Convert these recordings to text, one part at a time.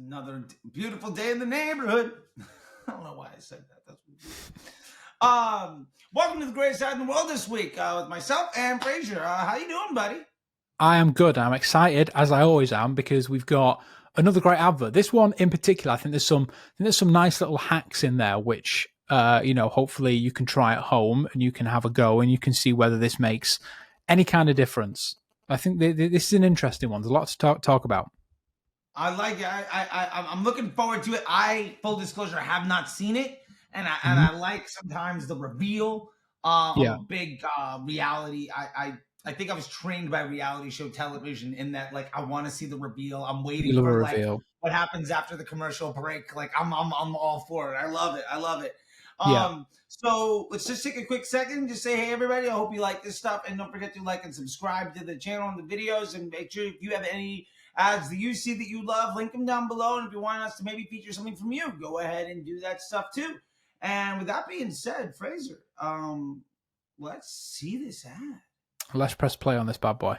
Another beautiful day in the neighborhood. I don't know why I said that. That's welcome to the greatest side in the world this week with myself and Fraser. How you doing, buddy? I am good. I'm excited, as I always am, because we've got another great advert. This one in particular, I think there's some nice little hacks in there, which hopefully you can try at home and you can have a go and you can see whether this makes any kind of difference. I think this is an interesting one. There's a lot to talk about. I like it. I'm looking forward to it. Full disclosure, I have not seen it, and I like sometimes the reveal of a big reality. I think I was trained by reality show television in that, like, I want to see the reveal. I'm waiting for like what happens after the commercial break. Like, I'm all for it. I love it. So let's just take a quick second, just say, hey, everybody, I hope you like this stuff. And don't forget to like and subscribe to the channel and the videos. And make sure if you have any ads that you see that you love, link them down below. And if you want us to maybe feature something from you, go ahead and do that stuff too. And with that being said, Fraser, let's see this ad. Let's press play on this bad boy.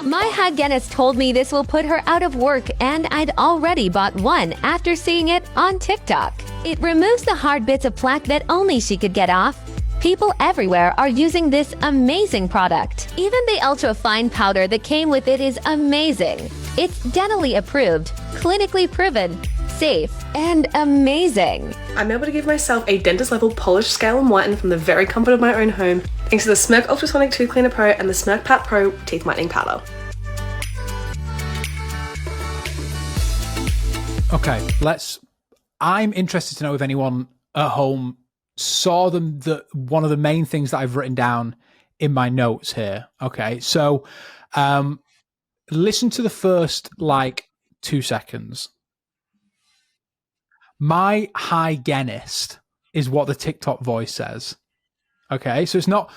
My hygienist told me this will put her out of work, and I'd already bought one after seeing it on TikTok. It removes the hard bits of plaque that only she could get off. People everywhere are using this amazing product. Even the ultra-fine powder that came with it is amazing. It's dentally approved, clinically proven, safe, and amazing. I'm able to give myself a dentist-level polished scale and whiten from the very comfort of my own home, thanks to the Smirk Ultrasonic Tooth Cleaner Pro and the Smirk Pat Pro Teeth Whitening Powder. Okay, I'm interested to know if anyone at home saw one of the main things that I've written down in my notes here. Okay, so listen to the first 2 seconds. My hygienist is what the TikTok voice says. Okay, so it's not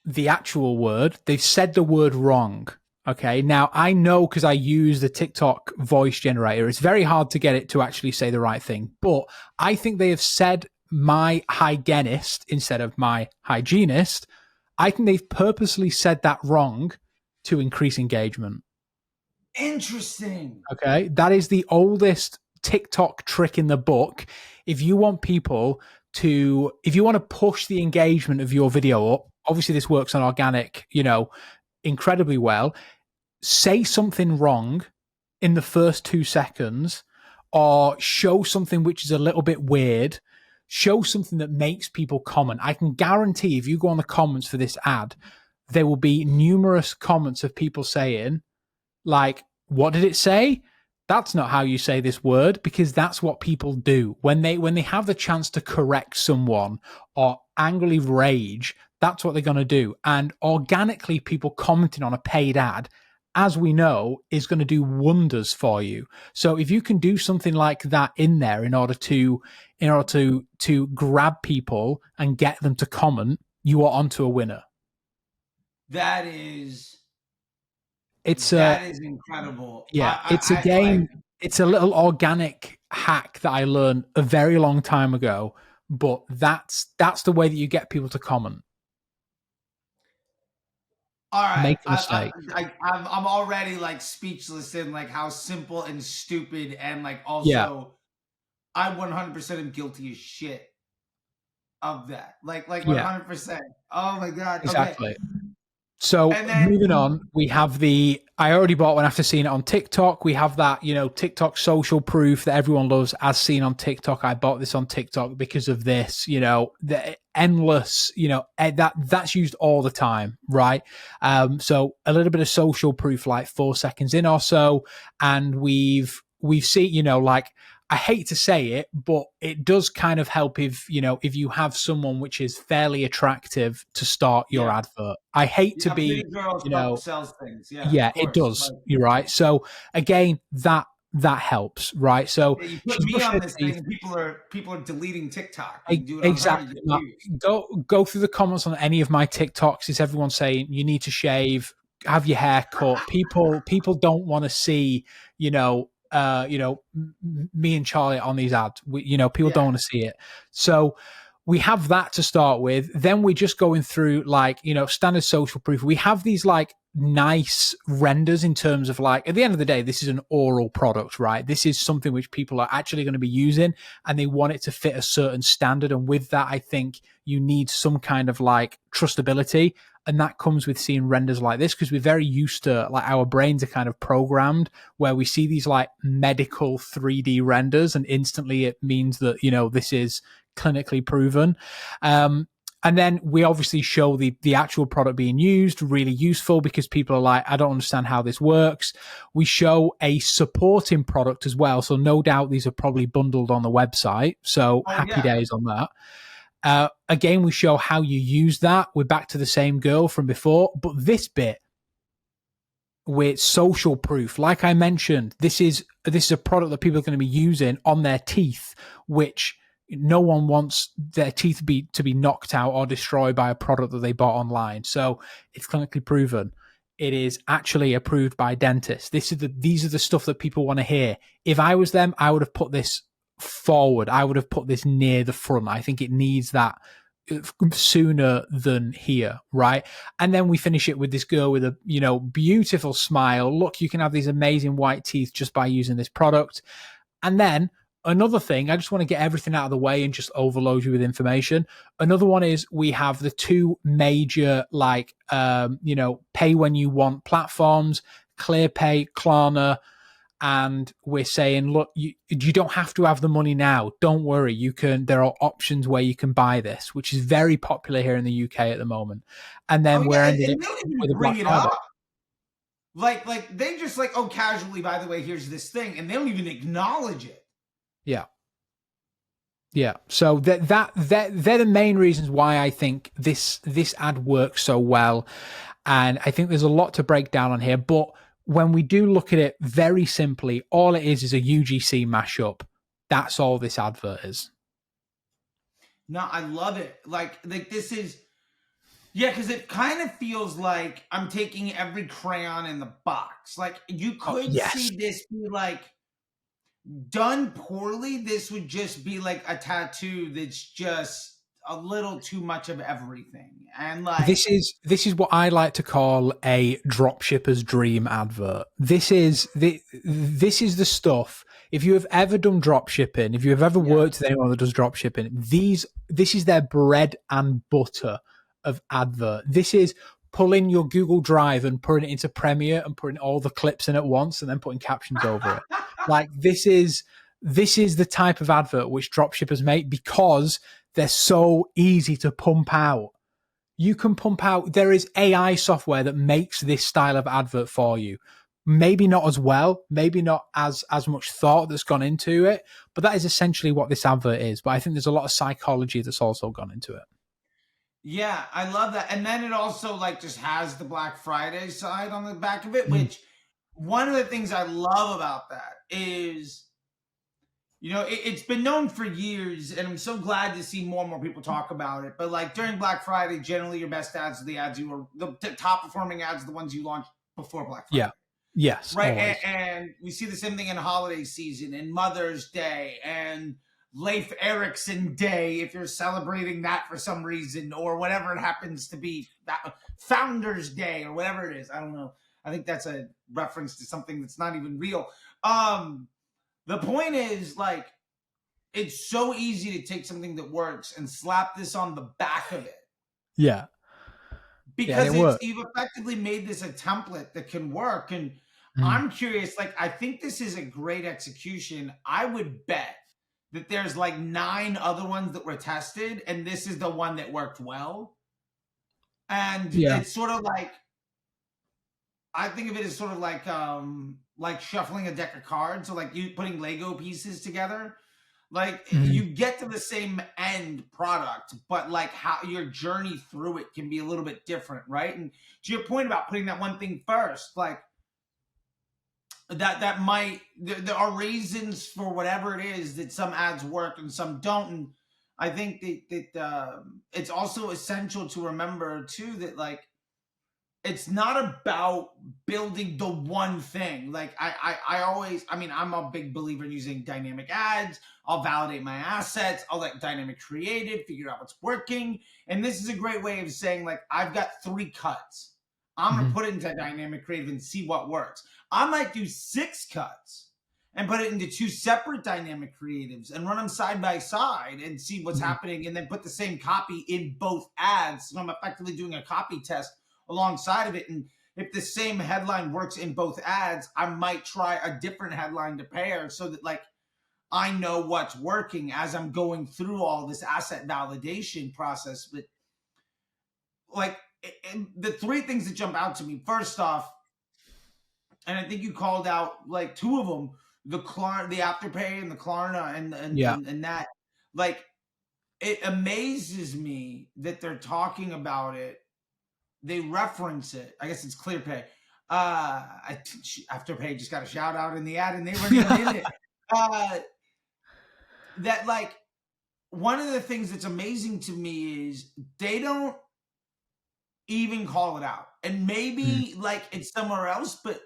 the actual word. They've said the word wrong. Okay, now I know because I use the TikTok voice generator. It's very hard to get it to actually say the right thing. But I think they have said my hygienist instead of my hygienist. I think they've purposely said that wrong to increase engagement. Interesting. Okay, that is the oldest TikTok trick in the book. If you want to push the engagement of your video up, obviously this works on organic, incredibly well. Say something wrong in the first 2 seconds, or show something which is a little bit weird. Show something that makes people comment. I can guarantee if you go on the comments for this ad, there will be numerous comments of people saying, like, what did it say? That's not how you say this word, because that's what people do. When they have the chance to correct someone or angrily rage, that's what they're going to do. And organically, people commenting on a paid ad, as we know, is going to do wonders for you. So if you can do something like that in there in order to grab people and get them to comment, you are onto a winner. That is incredible. Yeah, it's a little organic hack that I learned a very long time ago, but that's the way that you get people to comment. All right, make a mistake. I'm already speechless in how simple and stupid, and also I 100% am guilty as shit of that. 100%. Oh my god. Exactly. Okay. So moving on, we have I already bought one after seeing it on TikTok. We have that, TikTok social proof that everyone loves as seen on TikTok. I bought this on TikTok because of this, the endless, that's used all the time, right? So a little bit of social proof, 4 seconds in or so. And we've seen, I hate to say it, but it does kind of help if you have someone which is fairly attractive to start your advert. I hate to be, sells things. Yeah, it does. You're right. So again, that helps, right? So you put me on this thing, and people are deleting TikTok. Exactly. Go through the comments on any of my TikToks. Is everyone saying you need to shave, have your hair cut? People don't want to see, me and Charlie on these ads. People don't want to see it. So we have that to start with. Then we're just going through standard social proof. We have these nice renders in terms of like, at the end of the day, this is an oral product, right? This is something which people are actually going to be using and they want it to fit a certain standard. And with that, I think you need some kind of like trustability. And that comes with seeing renders like this, because we're very used to, like, our brains are kind of programmed where we see these like medical 3D renders and instantly it means that, you know, this is clinically proven. And then we obviously show the actual product being used, really useful, because people are like, I don't understand how this works. We show a supporting product as well. So no doubt these are probably bundled on the website. So happy days on that. Again, we show how you use that. We're back to the same girl from before, but this bit with social proof, like I mentioned, this is a product that people are going to be using on their teeth, which no one wants their teeth to be knocked out or destroyed by a product that they bought online. So it's clinically proven. It is actually approved by dentists. These are the stuff that people want to hear. If I was them, I would have put this forward. I would have put this near the front. I think it needs that sooner than here, right? And then we finish it with this girl with a, you know, beautiful smile. Look, you can have these amazing white teeth just by using this product. And then another thing, I just want to get everything out of the way and just overload you with information. Another one is we have the two major, like, you know, pay when you want platforms, ClearPay, Klarna, and we're saying, look, you don't have to have the money now. Don't worry. There are options where you can buy this, which is very popular here in the UK at the moment. And then we're ending it with a Black Friday. Like they just like, oh, casually, by the way, here's this thing, and they don't even acknowledge it. Yeah. Yeah. So they're the main reasons why I think this ad works so well. And I think there's a lot to break down on here. But when we do look at it very simply, all it is a UGC mashup. That's all this advert is. No, I love it. Like this is, yeah, because it kind of feels like I'm taking every crayon in the box. Like you could see this be like, done poorly, this would just be like a tattoo that's just a little too much of everything. And like this is what I like to call a dropshipper's dream advert. This is the stuff. If you have ever done dropshipping, if you have ever worked with anyone that does dropshipping, this is their bread and butter of advert. This is pulling your Google Drive and putting it into Premiere and putting all the clips in at once and then putting captions over it. Like this is the type of advert which dropshippers make because they're so easy to pump out. You can pump out, there is AI software that makes this style of advert for you. Maybe not as well, maybe not as much thought that's gone into it, but that is essentially what this advert is. But I think there's a lot of psychology that's also gone into it. Yeah, I love that. And then it also like just has the Black Friday side on the back of it, which one of the things I love about that is, you know, it's been known for years, and I'm so glad to see more and more people talk about it. But like during Black Friday, generally your best ads are the ads the top performing ads are the ones you launch before Black Friday. Yeah. Yes. Right. And we see the same thing in holiday season and Mother's Day and Leif Erikson Day, if you're celebrating that for some reason, or whatever it happens to be, that Founders Day or whatever it is. I don't know. I think that's a reference to something that's not even real. The point is, like, it's so easy to take something that works and slap this on the back of it. Yeah. Because you've effectively made this a template that can work. And I'm curious, like, I think this is a great execution. I would bet that there's like 9 other ones that were tested, and this is the one that worked well. And it's sort of like, I think of it as sort of like shuffling a deck of cards, or like you putting Lego pieces together. Like you get to the same end product, but like how your journey through it can be a little bit different, right? And to your point about putting that one thing first, like that might, there are reasons for whatever it is that some ads work and some don't. And I think that it's also essential to remember too that like it's not about building the one thing. Like I always, I mean, I'm a big believer in using dynamic ads. I'll validate my assets. I'll let dynamic creative figure out what's working. And this is a great way of saying like, I've got 3 cuts. I'm going to put it into dynamic creative and see what works. I might do 6 cuts and put it into 2 separate dynamic creatives and run them side by side and see what's happening, and then put the same copy in both ads. So I'm effectively doing a copy test alongside of it. And if the same headline works in both ads, I might try a different headline to pair so that like I know what's working as I'm going through all this asset validation process. But like the 3 things that jump out to me, first off, and I think you called out like 2 of them, the Afterpay and the Klarna and that, like, it amazes me that they're talking about it. They reference it. I guess it's ClearPay. Afterpay just got a shout out in the ad, and they weren't even in it. That like one of the things that's amazing to me is they don't even call it out, and maybe like it's somewhere else, but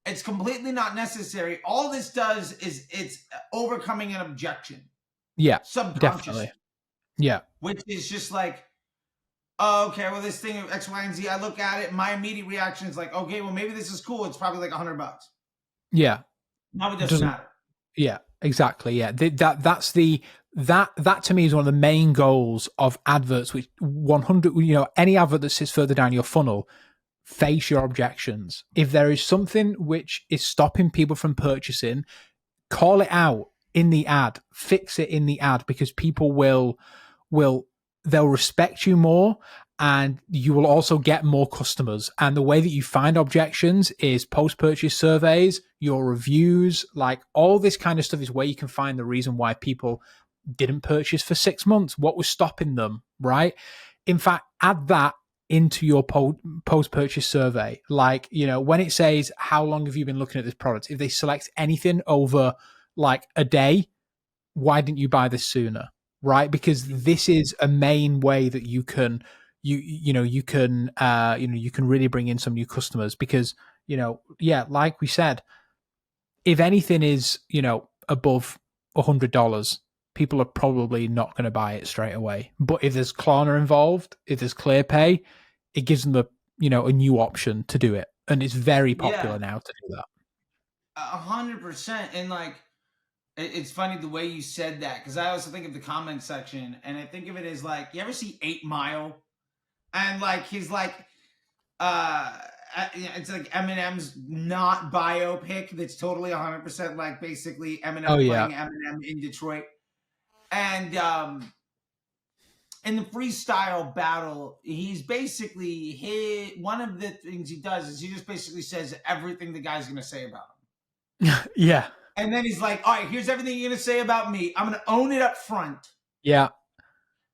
it's completely not necessary. All this does is it's overcoming an objection. Yeah, subconsciously. definitely. Yeah, which is just like, oh, okay, well, this thing of X, Y, and Z, I look at it, my immediate reaction is like, okay, well, maybe this is cool. It's probably like $100. Yeah. Now it doesn't matter. Yeah, exactly. Yeah. That to me is one of the main goals of adverts, which 100, any advert that sits further down your funnel, face your objections. If there is something which is stopping people from purchasing, call it out in the ad, fix it in the ad, because people they'll respect you more, and you will also get more customers. And the way that you find objections is post-purchase surveys, your reviews, like all this kind of stuff is where you can find the reason why people didn't purchase for 6 months. What was stopping them, right? In fact, add that into your post-purchase survey. Like, when it says, how long have you been looking at this product? If they select anything over like a day, why didn't you buy this sooner? Right? Because this is a main way that you can really bring in some new customers, because, like we said, if anything is, above $100, people are probably not going to buy it straight away. But if there's Klarna involved, if there's ClearPay, it gives them a new option to do it. And it's very popular now to do that. 100%. And like, it's funny the way you said that, because I also think of the comment section, and I think of it as like, you ever see 8 Mile? And like, he's like, it's like Eminem's not biopic that's totally 100% like basically Eminem playing Eminem in Detroit. And in the freestyle battle, he's basically, one of the things he does is he just basically says everything the guy's going to say about him. Yeah. And then he's like, all right, here's everything you're going to say about me. I'm going to own it up front. Yeah.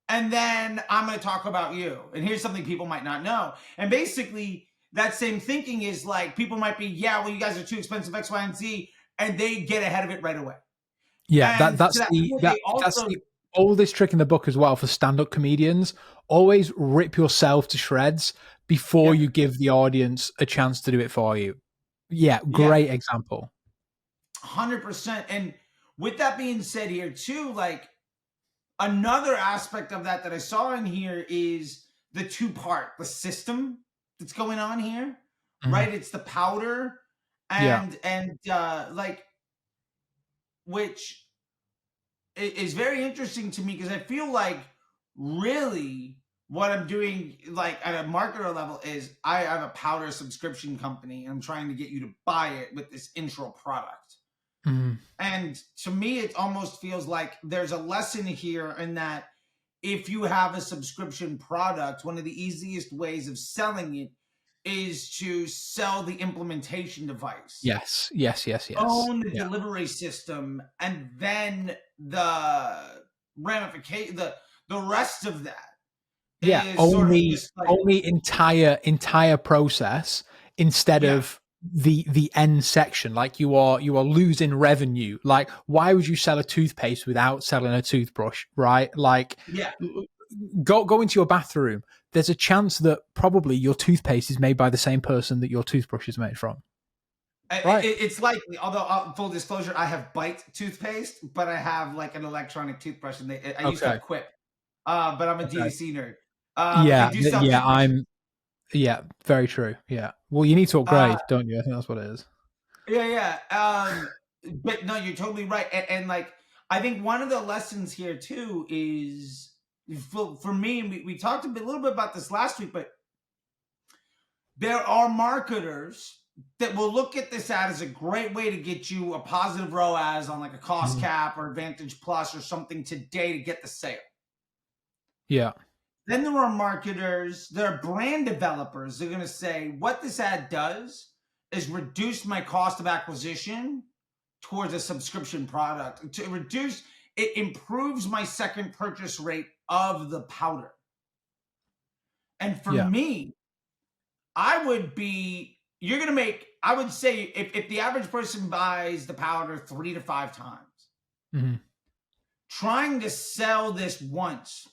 And then I'm going to talk about you. And here's something people might not know. And basically, that same thinking is like, people might be, well, you guys are too expensive, X, Y, and Z. And they get ahead of it right away. Yeah, that's the oldest trick in the book as well for stand-up comedians. Always rip yourself to shreds before you give the audience a chance to do it for you. Yeah, great example. 100%. And with that being said here too, like another aspect of that I saw in here is the 2-part, the system that's going on here, right? It's the powder and like, which is very interesting to me, because I feel like really what I'm doing like at a marketer level is I have a powder subscription company, and I'm trying to get you to buy it with this intro product. And to me, it almost feels like there's a lesson here in that if you have a subscription product, one of the easiest ways of selling it is to sell the implementation device. Yes. Own the delivery system, and then the ramification, the rest of that. Yeah, only entire process instead of the end section. Like you are losing revenue. Like, why would you sell a toothpaste without selling a toothbrush, right? Like, go into your bathroom. There's a chance that probably your toothpaste is made by the same person that your toothbrush is made from. Right. It's likely, although full disclosure, I have Bite toothpaste, but I have like an electronic toothbrush, and I used to have Quip, but I'm a DDC nerd. Yeah, very true. Yeah. Well, you need to upgrade, don't you? I think that's what it is. Yeah. But no, you're totally right. And like, I think one of the lessons here too is for me, and we talked a little bit about this last week, but there are marketers that will look at this ad as a great way to get you a positive ROAS on like a cost cap or Advantage Plus or something today to get the sale. Yeah. Then there are marketers, there are brand developers. They're going to say, what this ad does is reduce my cost of acquisition towards a subscription product. To reduce, it improves my second purchase rate of the powder. And for me, I would say if the average person buys the powder 3 to 5 times, trying to sell this once,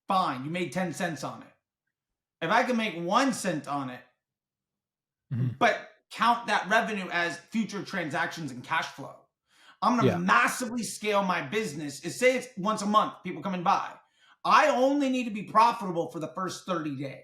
fine, you made 10 cents on it. If I can make 1 cent on it, but count that revenue as future transactions and cash flow, I'm going to massively scale my business. Say it's once a month, people come and buy. I only need to be profitable for the first 30 days.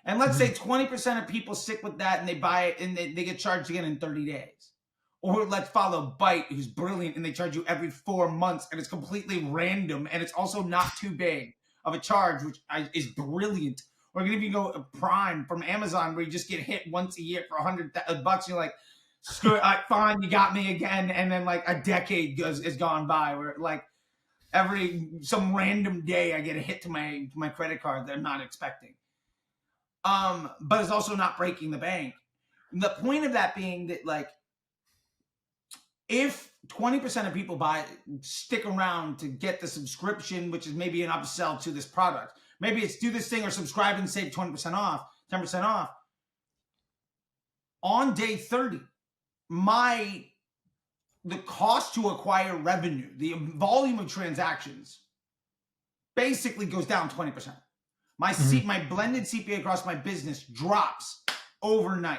And let's say 20% of people stick with that and they buy it and they get charged again in 30 days. Or let's follow Byte, who's brilliant, and they charge you every 4 months and it's completely random and it's also not too big of a charge, which is brilliant. Or if you go Prime from Amazon where you just get hit once a year for $100 you're like, screw it, fine, you got me again. And then like a decade is gone by where like some random day I get a hit to my credit card that I'm not expecting. But it's also not breaking the bank. And the point of that being that like, if 20% of people stick around to get the subscription, which is maybe an upsell to this product, maybe it's do this thing or subscribe and save 20% off, 10% off. On day 30, the cost to acquire revenue, the volume of transactions basically goes down 20%. My blended CPA across my business drops overnight.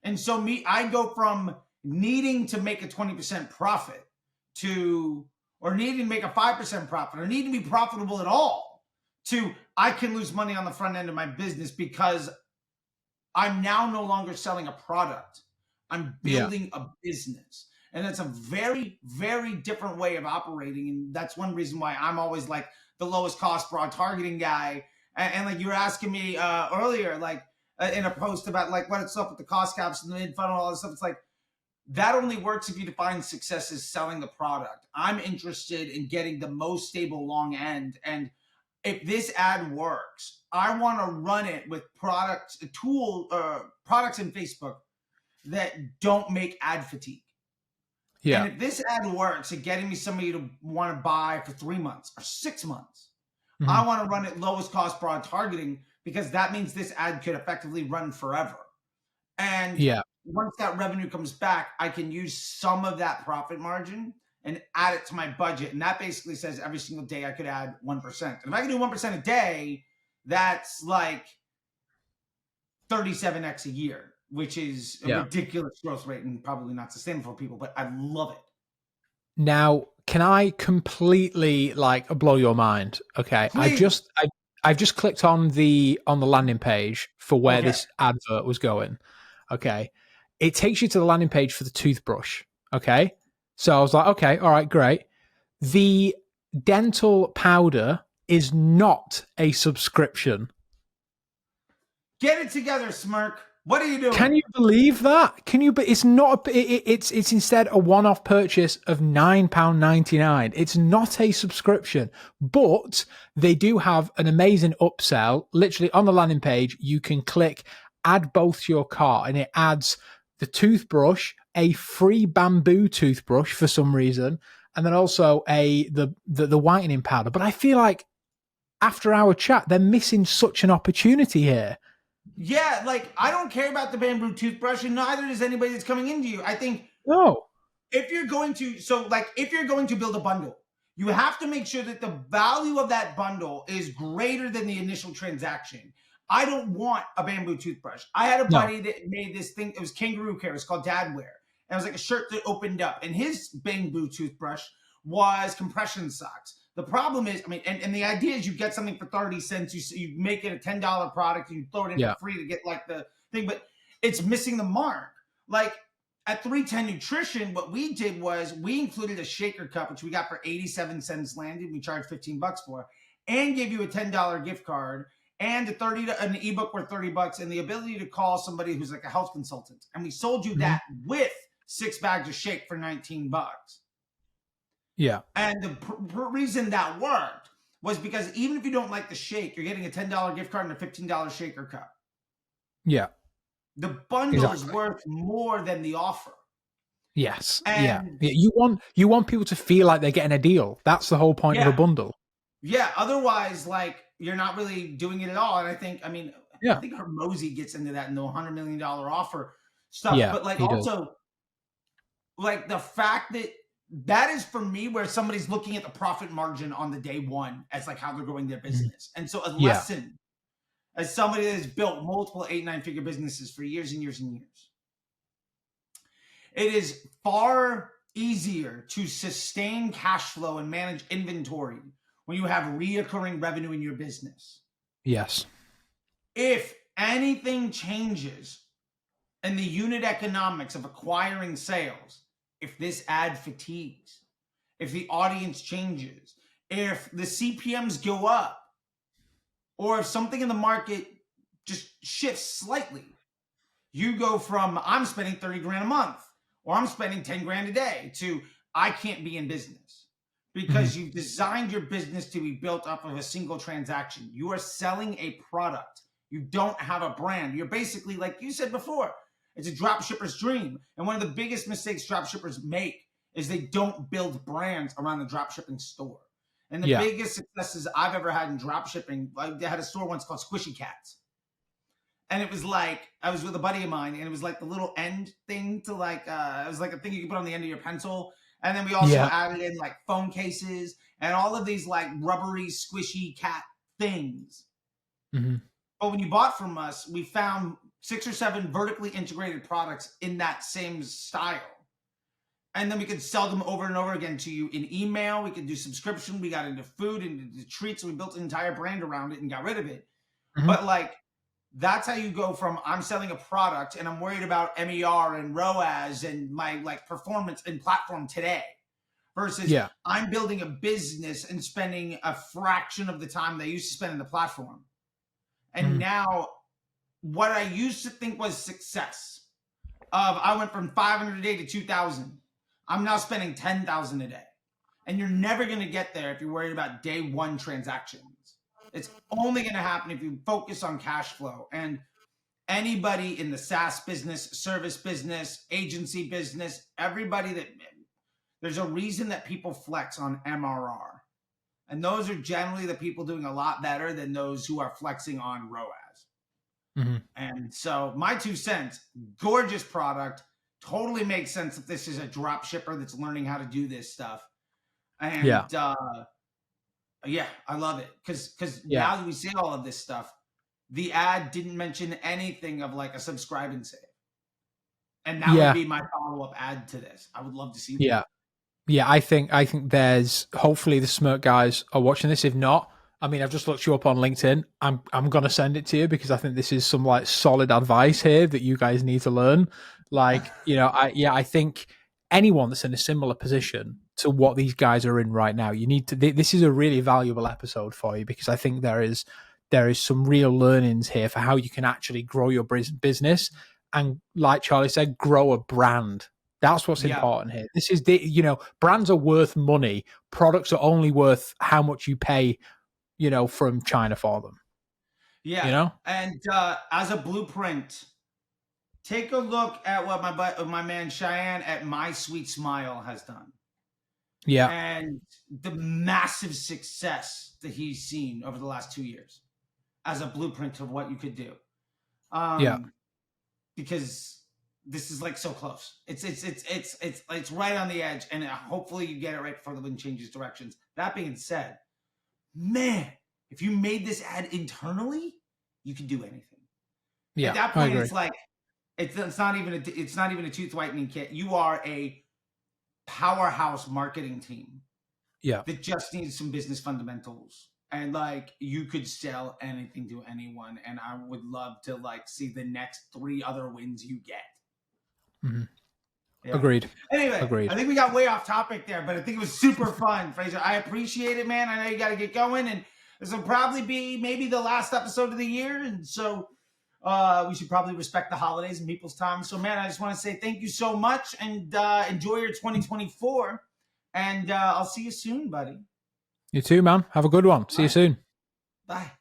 And so I go from needing to make a 20% profit or needing to make a 5% profit or needing to be profitable at all to I can lose money on the front end of my business because I'm now no longer selling a product. I'm building a business. And that's a very, very different way of operating. And that's one reason why I'm always like the lowest cost broad targeting guy. And like you were asking me earlier, like in a post about like what's up with the cost caps and the mid funnel, all this stuff. It's like that only works if you define success as selling the product. I'm interested in getting the most stable long end. And if this ad works, I want to run it with products in Facebook that don't make ad fatigue. Yeah. And if this ad works at getting me somebody to want to buy for 3 months or 6 months, I want to run it lowest cost broad targeting because that means this ad could effectively run forever. And once that revenue comes back, I can use some of that profit margin and add it to my budget. And that basically says every single day I could add 1%. And if I can do 1% a day, that's like 37x a year, which is a ridiculous growth rate and probably not sustainable for people, but I love it. Now, can I completely like blow your mind? Okay. Please. I've just clicked on the landing page for where this advert was going. Okay. It takes you to the landing page for the toothbrush. Okay. So I was like, okay, all right, great. The dental powder is not a subscription. Get it together, Smirk. What are you doing? Can you believe that? But it's not. It's instead a one-off purchase of £9.99. It's not a subscription, but they do have an amazing upsell. Literally on the landing page, you can click add both to your cart, and it adds the toothbrush, a free bamboo toothbrush for some reason, and then also the whitening powder. But I feel like after our chat, they're missing such an opportunity here. Yeah, like I don't care about the bamboo toothbrush, and neither does anybody that's coming into you. I think if you're going to build a bundle, you have to make sure that the value of that bundle is greater than the initial transaction. I don't want a bamboo toothbrush. I had a buddy that made this thing. It was kangaroo care. It's called Dad Wear. And it was like a shirt that opened up. And his bamboo toothbrush was compression socks. The problem is, I mean, and the idea is you get something for 30 cents, you make it a $10 product, and you throw it in for free to get like the thing, but it's missing the mark. Like at 310 Nutrition, what we did was we included a shaker cup, which we got for 87 cents landed. We charged $15 for, and gave you a $10 gift card and an ebook worth $30 and the ability to call somebody who's like a health consultant. And we sold you that with 6 bags of shake for $19. Yeah. And the reason that worked was because even if you don't like the shake, you're getting a $10 gift card and a $15 shaker cup. Yeah. The bundle is worth more than the offer. Yes. And You want people to feel like they're getting a deal. That's the whole point of a bundle. Yeah. Otherwise, like, you're not really doing it at all. And I think Hormozy gets into that in the $100 million offer stuff. Yeah, but like also, like the fact that is for me where somebody's looking at the profit margin on the day one as like how they're growing their business. And so a lesson as somebody that has built multiple 8-9 figure businesses for years and years and years, it is far easier to sustain cash flow and manage inventory when you have reoccurring revenue in your business. Yes. If anything changes in the unit economics of acquiring sales, if this ad fatigues, if the audience changes, if the CPMs go up, or if something in the market just shifts slightly, you go from I'm spending 30 grand a month or I'm spending 10 grand a day to I can't be in business because you've designed your business to be built up of a single transaction. You are selling a product. You don't have a brand. You're basically, like you said before, it's a drop shipper's dream. And one of the biggest mistakes drop shippers make is they don't build brands around the drop shipping store. And the biggest successes I've ever had in drop shipping, I had a store once called Squishy Cats. And it was like, I was with a buddy of mine, and it was like the little end thing to like, it was like a thing you could put on the end of your pencil. And then we also added in like phone cases and all of these like rubbery, squishy cat things. But when you bought from us, we found 6 or 7 vertically integrated products in that same style. And then we could sell them over and over again to you in email. We could do subscription. We got into food and into treats. And we built an entire brand around it and got rid of it. But like, that's how you go from I'm selling a product and I'm worried about MER and ROAS and my like performance and platform today versus I'm building a business and spending a fraction of the time they used to spend in the platform. And now what I used to think was success of I went from 500 a day to 2,000. I'm now spending 10,000 a day. And you're never going to get there if you're worried about day one transactions. It's only going to happen if you focus on cash flow. And anybody in the SaaS business, service business, agency business, everybody there's a reason that people flex on MRR. And those are generally the people doing a lot better than those who are flexing on ROAS. And so my 2 cents, gorgeous product, totally makes sense if this is a drop shipper that's learning how to do this stuff. And I love it. Because now that we see all of this stuff, the ad didn't mention anything of like a subscribe and save. And that would be my follow-up ad to this. I would love to see that. Yeah, I think there's hopefully the Smirk guys are watching this. If not, I mean, I've just looked you up on LinkedIn. I'm gonna send it to you because I think this is some like solid advice here that you guys need to learn. Like, I think anyone that's in a similar position to what these guys are in right now, you need to. This is a really valuable episode for you because I think there is some real learnings here for how you can actually grow your business and, like Charley said, grow a brand. That's what's important here. This is brands are worth money. Products are only worth how much you pay, from China for them. Yeah. And as a blueprint, take a look at what my man Cheyenne at My Sweet Smile has done. Yeah. And the massive success that he's seen over the last 2 years as a blueprint of what you could do. Because this is like so close. It's right on the edge, and hopefully you get it right before the wind changes directions. That being said, man, if you made this ad internally, you could do anything. Yeah, at that point, it's like it's not even a tooth whitening kit. You are a powerhouse marketing team Yeah. that just needs some business fundamentals. And like you could sell anything to anyone, and I would love to like see the next 3 other wins you get. Mm-hmm. Yeah. Agreed. Anyway, Agreed. I think we got way off topic there, but I think it was super fun, Fraser. I appreciate it, man. I know you got to get going, and this will probably be maybe the last episode of the year, and so we should probably respect the holidays and people's time. So, man, I just want to say thank you so much, and enjoy your 2024, and I'll see you soon, buddy. You too, man. Have a good one. See you soon. Bye.